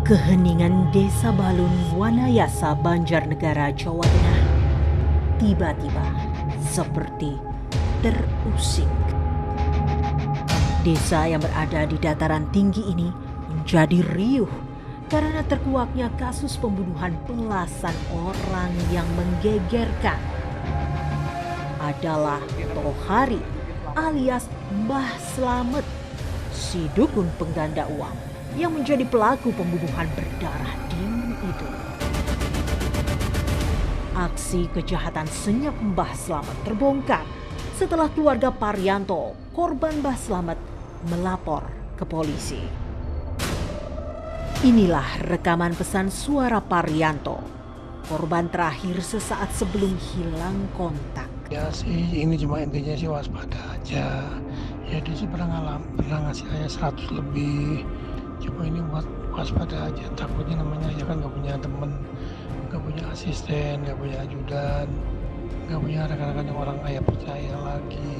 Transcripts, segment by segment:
Keheningan Desa Balun, Wanayasa, Banjarnegara, Jawa Tengah tiba-tiba seperti terusik. Desa yang berada di dataran tinggi ini menjadi riuh karena terkuaknya kasus pembunuhan belasan orang yang menggegerkan. Adalah Tohari alias Mbah Slamet, si dukun pengganda uang yang menjadi pelaku pembunuhan berdarah dingin itu. Aksi kejahatan senyap Mbah Slamet terbongkar setelah keluarga Parianto, korban Mbah Slamet, melapor ke polisi. Inilah rekaman pesan suara Parianto, korban terakhir sesaat sebelum hilang kontak. Ya sih, ini cuma intinya sih waspada aja. Ya dia sih pernah ngasih saya 100 lebih. Cuma ini buat waspada aja, takutnya namanya ya kan gak punya temen, gak punya asisten, gak punya ajudan, gak punya rekan-rekan yang orang ayah percaya lagi.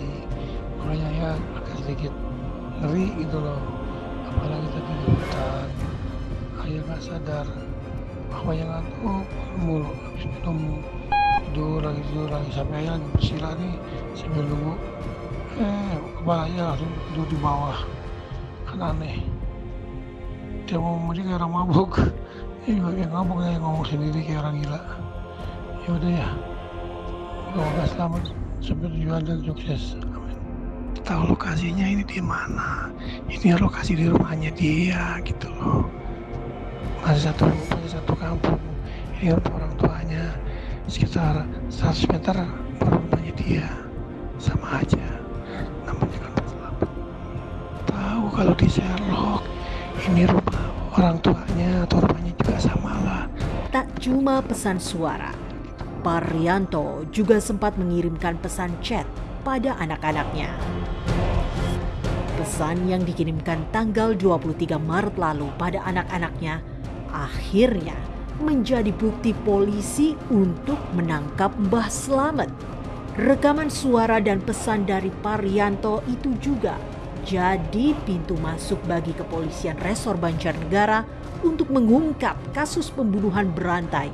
Makanya ya agak sedikit ngeri gitu loh. Apalagi tadi di hutan, ayah gak sadar bahwa yang ngantuk mulu, habis minum tidur lagi sampai ayah lagi bersila nih sambil nunggu. Kepala ayah langsung tidur di bawah, kan aneh. Dia mau kayak orang mabuk, ini juga kayak ngabuk, kayak ngomong sendiri kayak orang gila. Ya udah ya, semoga selamat sampai tujuan dan sukses. Amin. Tahu lokasinya ini di mana? Ini lokasi di rumahnya dia gitu loh. Masih satu kampung. Ini orang tuanya sekitar 100 meter baru rumahnya dia. Sama aja, namanya kan selamat. Tahu kalau di Sherlock ini rumah orang tuanya atau rumahnya juga samalah. Tak cuma pesan suara, Parianto juga sempat mengirimkan pesan chat pada anak-anaknya. Pesan yang dikirimkan tanggal 23 Maret lalu pada anak-anaknya akhirnya menjadi bukti polisi untuk menangkap Mbah Slamet. Rekaman suara dan pesan dari Parianto itu juga jadi pintu masuk bagi kepolisian Resor Banjarnegara untuk mengungkap kasus pembunuhan berantai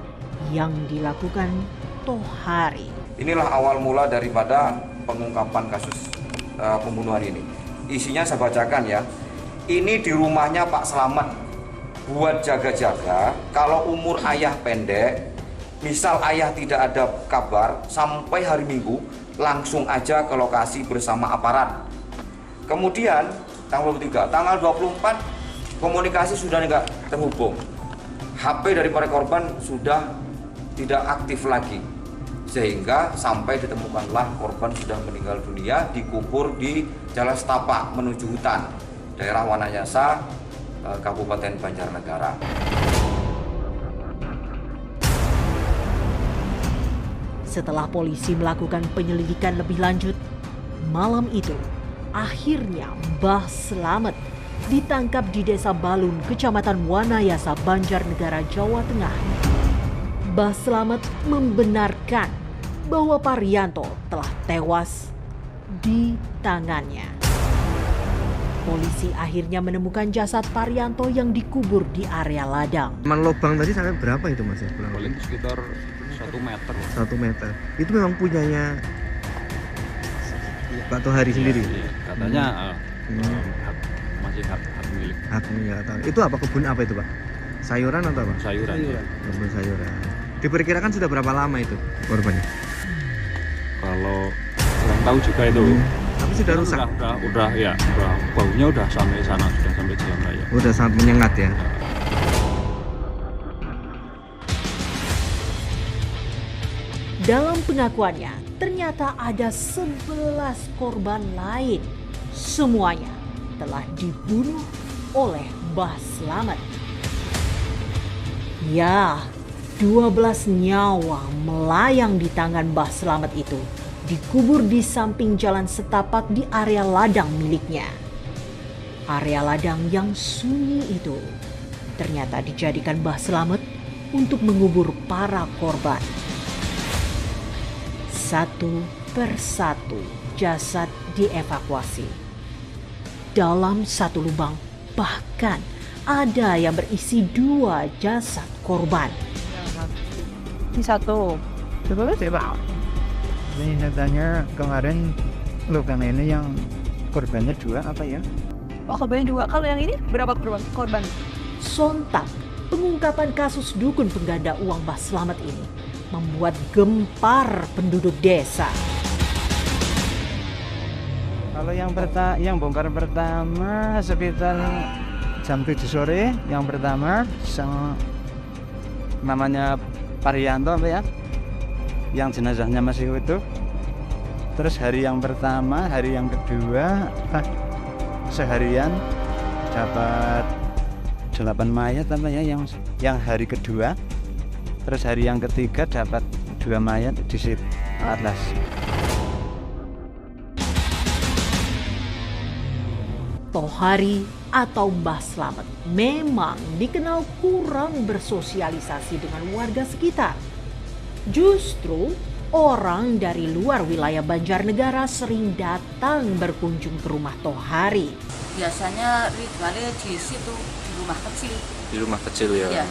yang dilakukan Tohari. Inilah awal mula daripada pengungkapan kasus pembunuhan ini. Isinya saya bacakan ya. Ini di rumahnya Pak Slamet. Buat jaga-jaga kalau umur ayah pendek, misal ayah tidak ada kabar sampai hari Minggu, langsung aja ke lokasi bersama aparat. Kemudian tanggal 23, tanggal 24 komunikasi sudah tidak terhubung. HP dari para korban sudah tidak aktif lagi. Sehingga sampai ditemukanlah korban sudah meninggal dunia dikubur di Jalan Setapak menuju hutan, daerah Wanayasa, Kabupaten Banjarnegara. Setelah polisi melakukan penyelidikan lebih lanjut, malam itu akhirnya Mbah Slamet ditangkap di Desa Balun, Kecamatan Wanayasa, Banjarnegara, Jawa Tengah. Mbah Slamet membenarkan bahwa Parianto telah tewas di tangannya. Polisi akhirnya menemukan jasad Parianto yang dikubur di area ladang. Lubang tadi sampai berapa itu Mas? Paling sekitar 1 meter. 1 meter. Itu memang punyanya Pak Tohari sendiri? Iya, katanya masih hak milik. Hak milik. Itu apa, kebun apa itu Pak? Sayuran atau apa? Sayuran. Ya. Kebun sayuran. Diperkirakan sudah berapa lama itu korbannya? Kalau kurang tahu juga itu. Tapi sudah rusak. Udah baunya udah sampai sana, sudah sampai jalan raya. Udah sangat menyengat ya. Dalam pengakuannya, ternyata ada 11 korban lain. Semuanya telah dibunuh oleh Mbah Slamet. Ya, 12 nyawa melayang di tangan Mbah Slamet itu dikubur di samping Jalan Setapak di area ladang miliknya. Area ladang yang sunyi itu ternyata dijadikan Mbah Slamet untuk mengubur para korban. Satu persatu jasad dievakuasi. dalam satu lubang. Bahkan ada yang berisi 2 jasad korban. Ini satu. Coba lihat ya Pak. Ini nyatanya kemarin lubang ini yang korbannya 2 apa ya? Oh, korbannya 2. Kalau yang ini berapa korban? Sontak, pengungkapan kasus dukun pengganda uang Mbah Slamet ini membuat gempar penduduk desa. Kalau yang bongkar pertama sekitar jam 7 sore, yang pertama namanya Parianto apa ya? Yang jenazahnya masih utuh. Terus hari yang pertama, hari yang kedua seharian dapat 8 mayat apa ya yang hari kedua. Terus hari yang ketiga dapat 2 mayat di situ atas. Tohari atau Mbah Slamet memang dikenal kurang bersosialisasi dengan warga sekitar. Justru orang dari luar wilayah Banjarnegara sering datang berkunjung ke rumah Tohari. Biasanya ritualnya di situ, di rumah kecil. Di rumah kecil ya. Iya.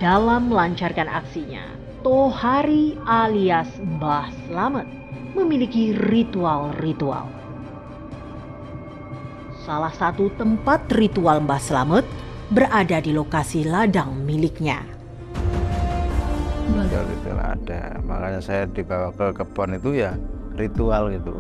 Dalam melancarkan aksinya, Tohari alias Mbah Slamet memiliki ritual-ritual. Salah satu tempat ritual Mbah Slamet berada di lokasi ladang miliknya. Ritual ada, makanya saya dibawa ke kebun itu ya ritual gitu.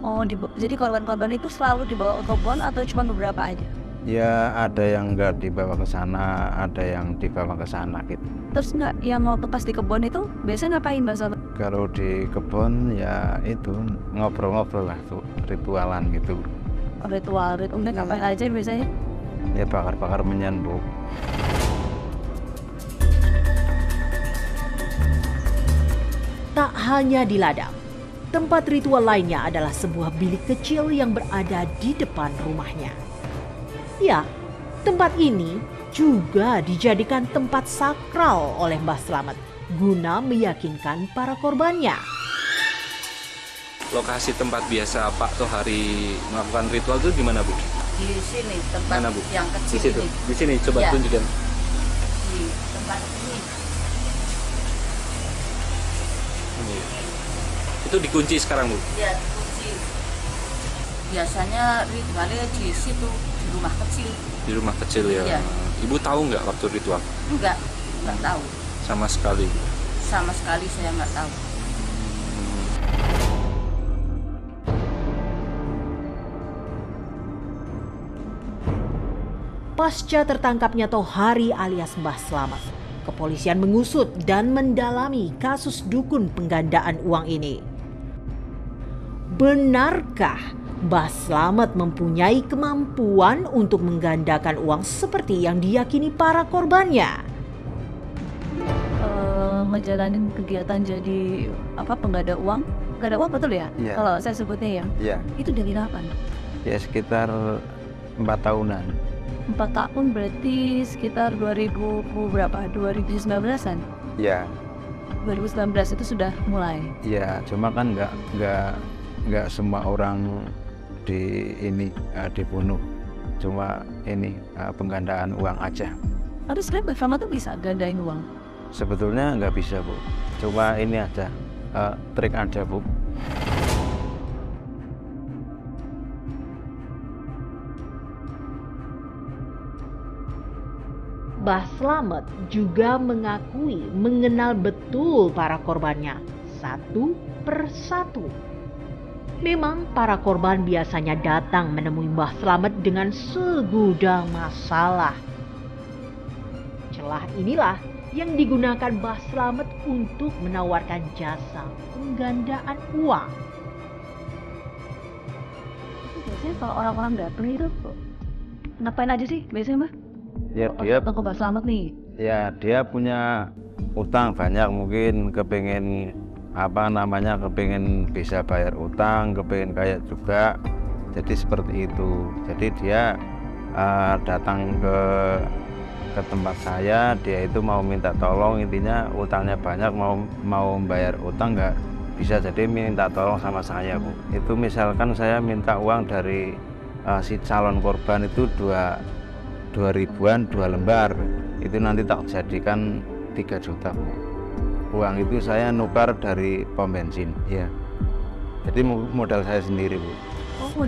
Oh, jadi korban-korban itu selalu dibawa ke kebun atau cuma beberapa aja? Ya ada yang enggak dibawa ke sana, ada yang dibawa ke sana gitu. Terus enggak yang waktu pas di kebun itu biasanya ngapain Mbak Slamet? Kalau di kebun ya itu ngobrol-ngobrol lah tuh, ritualan gitu. Ritual ngapain aja biasanya? Ya bakar-bakar menyan Bu. Tak hanya di ladang, tempat ritual lainnya adalah sebuah bilik kecil yang berada di depan rumahnya. Ya, tempat ini juga dijadikan tempat sakral oleh Mbah Slamet guna meyakinkan para korbannya. Lokasi tempat biasa Pak Tohari melakukan ritual itu di mana Bu? Di sini tempat Mana Bu? yang Di kecil situ. ini. Di sini coba Ya. tunjukkan. Di tempat ini. Itu dikunci sekarang Bu. Ya, kunci. Biasanya ritualnya di situ, di rumah kecil. Di rumah kecil ya. Iya. Ibu tahu nggak waktu ritual? Enggak tahu. Sama sekali. Sama sekali saya nggak tahu. Pasca tertangkapnya Tohari alias Mbah Slamet, kepolisian mengusut dan mendalami kasus dukun penggandaan uang ini. Benarkah Mbah Slamet mempunyai kemampuan untuk menggandakan uang seperti yang diyakini para korbannya? Ngejalanin kegiatan jadi pengganda uang? Pengganda uang betul ya? Iya. Kalau saya sebutnya ya. Iya. Itu dari kapan? Ya sekitar 4 tahunan. 4 tahun berarti sekitar 2000 berapa? 2019-an? Ya, 2019 itu sudah mulai. ya cuma kan nggak semua orang dibunuh. Cuma ini penggandaan uang aja. Harus Mbak Slamet tuh bisa gandain uang. Sebetulnya nggak bisa Bu. Cuma ini aja trik aja Bu. Mbah Slamet juga mengakui mengenal betul para korbannya satu persatu. Memang para korban biasanya datang menemui Mbah Slamet dengan segudang masalah. Celah inilah yang digunakan Mbah Slamet untuk menawarkan jasa penggandaan uang. biasanya kalau orang-orang datang itu ngapain aja sih biasanya, Mbak? Ya dia Datang ke Mbak Slamet nih. ya dia punya utang banyak, mungkin kepengen kepengen bisa bayar utang, kepengen kaya juga. Jadi seperti itu. Jadi dia datang ke tempat saya, dia itu mau minta tolong, intinya utangnya banyak, mau bayar utang nggak bisa, jadi minta tolong sama saya, Bu. Itu misalkan saya minta uang dari si calon korban itu 2.000-an 2 lembar, itu nanti tak jadikan 3 juta, Bu. Uang itu saya nukar dari pom bensin, ya. Jadi modal saya sendiri, Bu. Oh,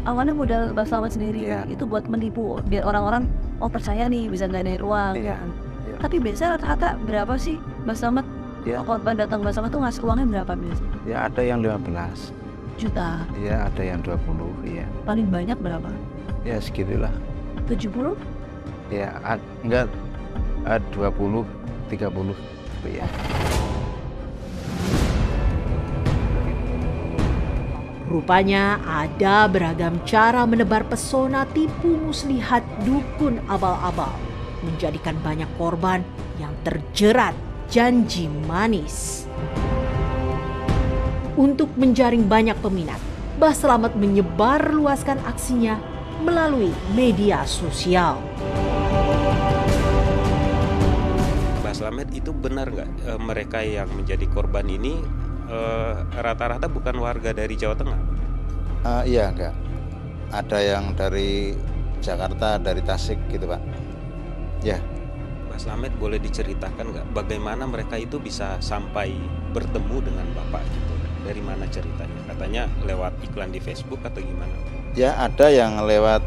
awalnya modal Mbak Slamet sendiri. Iya. Itu buat menipu biar orang-orang percaya nih bisa gandain uang. Iya. Kan? Iya. Tapi biasanya rata-rata berapa sih Mbak Slamet? Iya. Korban datang Mbak Slamet tuh ngasih uangnya berapa biasanya? Ya ada yang 15 Juta. ya, ada yang 20, ya. Paling banyak berapa? Ya segitulah. 70? Ya enggak, 20 30, ya. Rupanya ada beragam cara menebar pesona tipu muslihat dukun abal-abal, menjadikan banyak korban yang terjerat janji manis. Untuk menjaring banyak peminat, Mbah Slamet menyebarluaskan aksinya melalui media sosial. Mbah Slamet, itu benar nggak mereka yang menjadi korban ini rata-rata bukan warga dari Jawa Tengah? Iya, enggak. Ada yang dari Jakarta, dari Tasik gitu, Pak. Ya. Mbah Slamet, boleh diceritakan nggak bagaimana mereka itu bisa sampai bertemu dengan Bapak gitu? Dari mana ceritanya? Katanya lewat iklan di Facebook atau gimana? Ya, ada yang lewat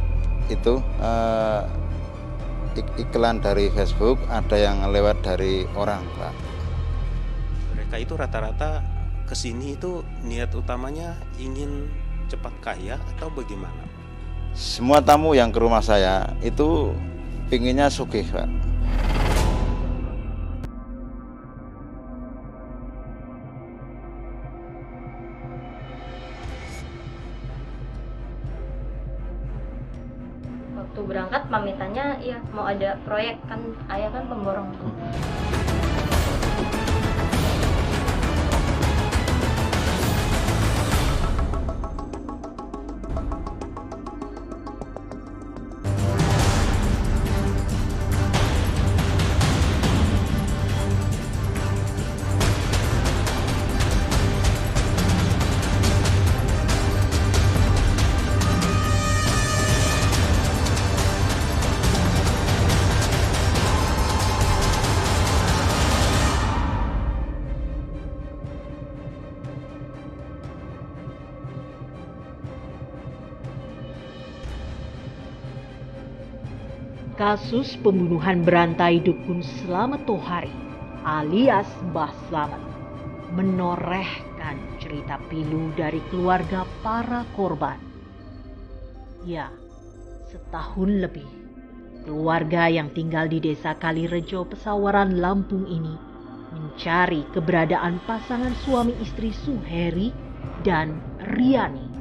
itu iklan dari Facebook, ada yang lewat dari orang, Pak. Mereka itu rata-rata kesini itu niat utamanya ingin cepat kaya atau bagaimana? Semua tamu yang ke rumah saya itu pinginnya sugih, Pak. Waktu berangkat pamitannya ya mau ada proyek, kan ayah kan pemborong tuh. Kasus pembunuhan berantai dukun Slamet Tohari alias Mbah Slamet menorehkan cerita pilu dari keluarga para korban. Ya, setahun lebih keluarga yang tinggal di desa Kalirejo, Pesawaran, Lampung ini mencari keberadaan pasangan suami istri Suheri dan Riani.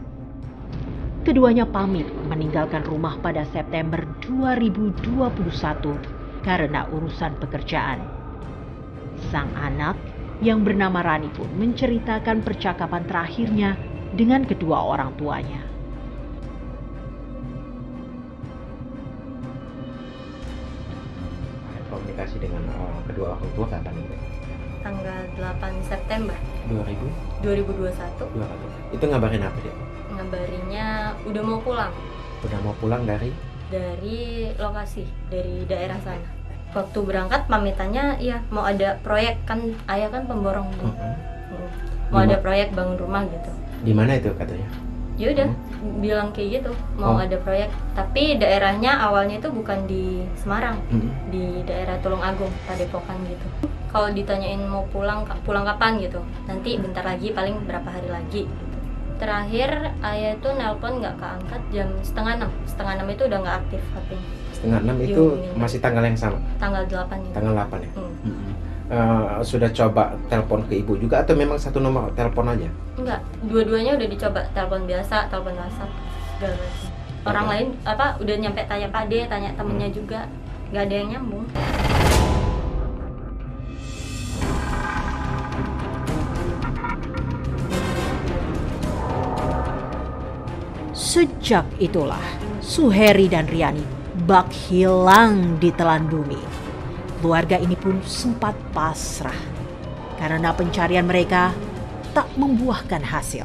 Keduanya pamit meninggalkan rumah pada September 2021 karena urusan pekerjaan. Sang anak yang bernama Rani pun menceritakan percakapan terakhirnya dengan kedua orang tuanya. Komunikasi dengan kedua orang tua kapan itu? Tanggal 8 September 2021. Itu ngabarin apa dia? Ngabarinya udah mau pulang. Udah mau pulang dari Lokasi, dari daerah sana. Waktu berangkat pamitannya ya mau ada proyek, kan ayah kan pemborong tuh. Mau ada proyek bangun rumah gitu. Di mana itu katanya? Ya udah bilang kayak gitu, mau ada proyek, tapi daerahnya awalnya itu bukan di Semarang, di daerah Tulungagung, Padepokan gitu. Kalau ditanyain mau pulang kapan gitu, nanti bentar lagi, paling berapa hari lagi gitu. Terakhir ayah itu nelpon nggak keangkat jam setengah 6 itu udah nggak aktif HP-nya. Setengah 6 itu masih tanggal yang sama? Tanggal 8 itu. Tanggal 8 ya? Sudah coba telepon ke ibu juga atau memang satu nomor telepon aja? Enggak, dua-duanya udah dicoba, telepon biasa, telepon WhatsApp. segala macam. Orang lain udah nyampe tanya Pak D, tanya temennya juga, nggak ada yang nyambung. Sejak itulah Suheri dan Riani bak hilang di telan bumi. Keluarga ini pun sempat pasrah karena pencarian mereka tak membuahkan hasil.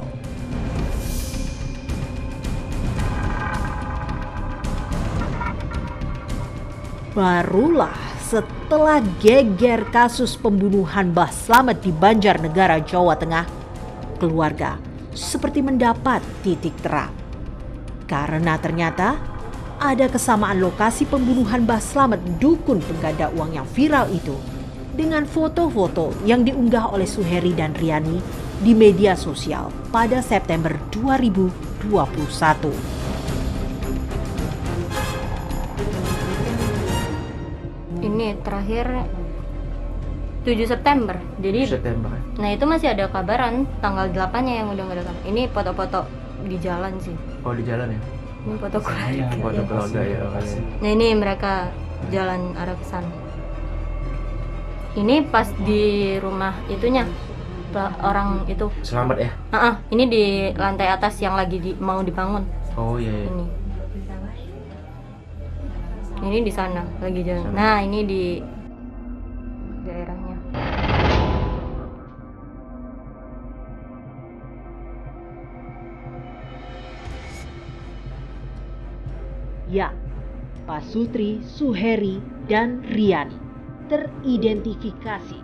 Barulah setelah geger kasus pembunuhan Mbah Slamet di Banjarnegara, Jawa Tengah, keluarga seperti mendapat titik terang. Karena ternyata ada kesamaan lokasi pembunuhan Mbah Slamet dukun pengganda uang yang viral itu dengan foto-foto yang diunggah oleh Suheri dan Riani di media sosial pada September 2021. Ini terakhir 7 September. Jadi September. Nah, itu masih ada kabaran tanggal 8-nya yang udah nggak ada kabar. Ini foto-foto di jalan sih. Oh, di jalan ya? Ini foto keluarga. Foto keluarga ya. Nah, ini mereka jalan arah ke sana. Ini pas di rumah itunya orang itu. Selamat ya? Ini di lantai atas yang lagi mau dibangun. Oh iya. Ini di sana lagi jalan. Nah, ini di daerahnya. Ya, Pak Sutri, Suheri, dan Riani teridentifikasi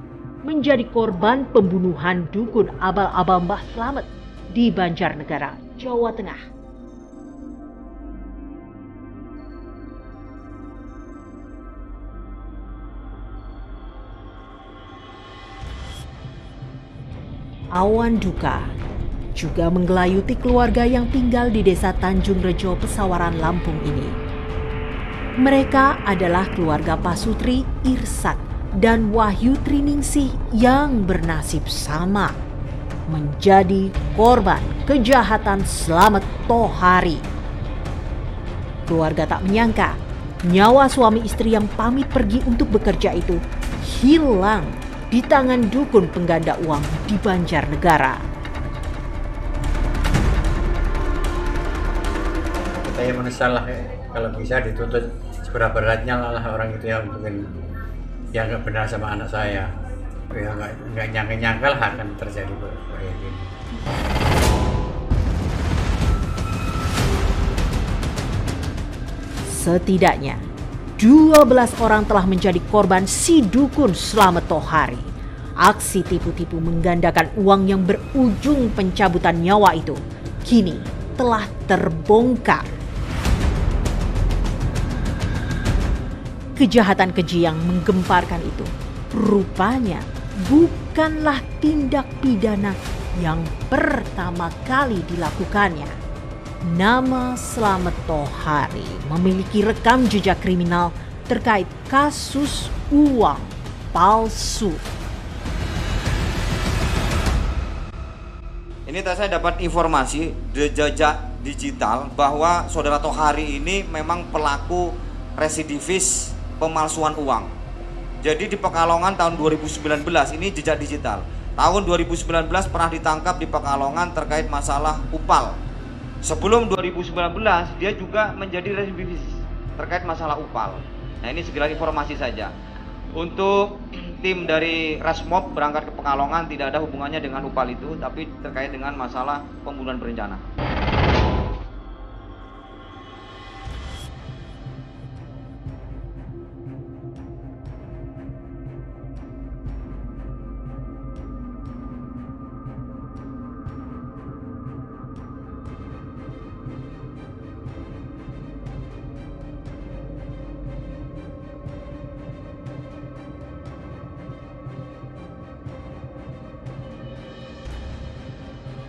menjadi korban pembunuhan dukun abal-abal Mbah Slamet di Banjarnegara, Jawa Tengah. Awan duka juga menggelayuti keluarga yang tinggal di desa Tanjung Rejo, Pesawaran, Lampung ini. Mereka adalah keluarga Pak Sutri, Irsak, dan Wahyu Triningsih yang bernasib sama, menjadi korban kejahatan Slamet Tohari. Keluarga tak menyangka nyawa suami istri yang pamit pergi untuk bekerja itu hilang di tangan dukun pengganda uang di Banjarnegara. Saya menyesal lah, kalau bisa dituntut seberat-beratnya lah orang itu yang mungkin yang nggak benar sama anak saya. Ya nggak nyangka lah akan terjadi kayak gini. Setidaknya 12 orang telah menjadi korban si dukun Slamet Tohari. Aksi tipu-tipu menggandakan uang yang berujung pencabutan nyawa itu kini telah terbongkar. Kejahatan keji yang menggemparkan itu rupanya bukanlah tindak pidana yang pertama kali dilakukannya. Nama Slamet Tohari memiliki rekam jejak kriminal terkait kasus uang palsu. Ini saya dapat informasi jejak digital bahwa saudara Tohari ini memang pelaku residivis pemalsuan uang. Jadi di Pekalongan tahun 2019 ini jejak digital. Tahun 2019 pernah ditangkap di Pekalongan terkait masalah upal. Sebelum 2019 dia juga menjadi residivis terkait masalah upal. Nah, ini segala informasi saja. Untuk tim dari Resmob berangkat ke Pekalongan tidak ada hubungannya dengan upal itu, tapi terkait dengan masalah pembunuhan berencana.